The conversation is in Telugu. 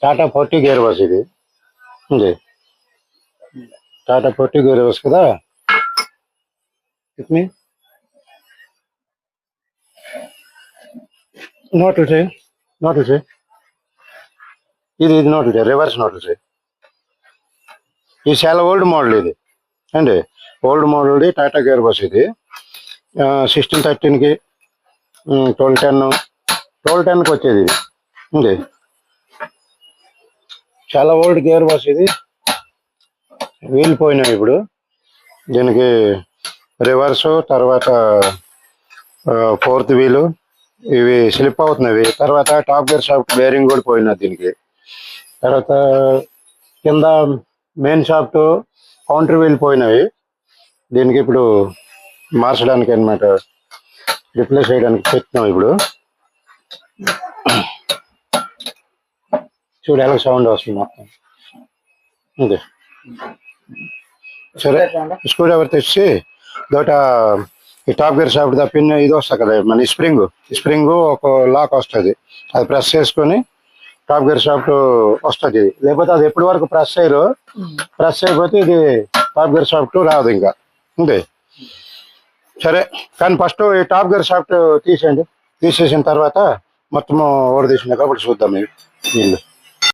టాటా 40 గేర్ బస్ ఇది ఉంది. టాటా 40 గేర్ బస్ కదా. కితని నోట్లు చేయి, నోట్లు చేయి. ఇది నోట్లు చేయి, రివర్స్ నోట్లు చేయి. ఇది చాలా ఓల్డ్ మోడల్ ఇది అండి. ఓల్డ్ మోడల్ది టాటా గేర్ బస్ ఇది. 1613కి 1210కి వచ్చేది ఇది ఉంది. చాలా ఓల్డ్ గేర్ బస్ ఇది. వీల్ పోయినాయి ఇప్పుడు దీనికి. రివర్సు, తర్వాత 4th వీలు ఇవి స్లిప్ అవుతున్నవి. తర్వాత టాప్ గేర్ షాఫ్ట్ బేరింగ్ కూడా పోయినది దీనికి. తర్వాత కింద మెయిన్ షాఫ్ట్ కౌంటర్ వీల్ పోయినవి. దీనికి ఇప్పుడు మార్చడానికి అనమాట, రిప్లేస్ చేయడానికి పెట్టినాం ఇప్పుడు. చూడు ఎలా సౌండ్ వస్తుంది మొత్తం. ఓకే సరే, స్క్రూ డ్రైవర్ తెచ్చి దోట ఈ టాప్ గేర్ షాఫ్ట్ దా పిన్ ఇది వస్తుంది కదా, మన స్ప్రింగ్ ఒక లాక్ వస్తుంది. అది ప్రెస్ చేసుకొని టాప్ గేర్ షాఫ్ట్ వస్తుంది. లేకపోతే అది ఎప్పటి వరకు ప్రెస్ అయిపోతే ఇది టాప్ గేర్ షాఫ్ట్ రాదు ఇంకా ఉంది. సరే, కానీ ఫస్ట్ ఈ టాప్ గేర్ షాఫ్ట్ తీసేయండి. తీసేసిన తర్వాత మొత్తము ఓడి తీసినాక అప్పుడు చూద్దాం వీళ్ళు.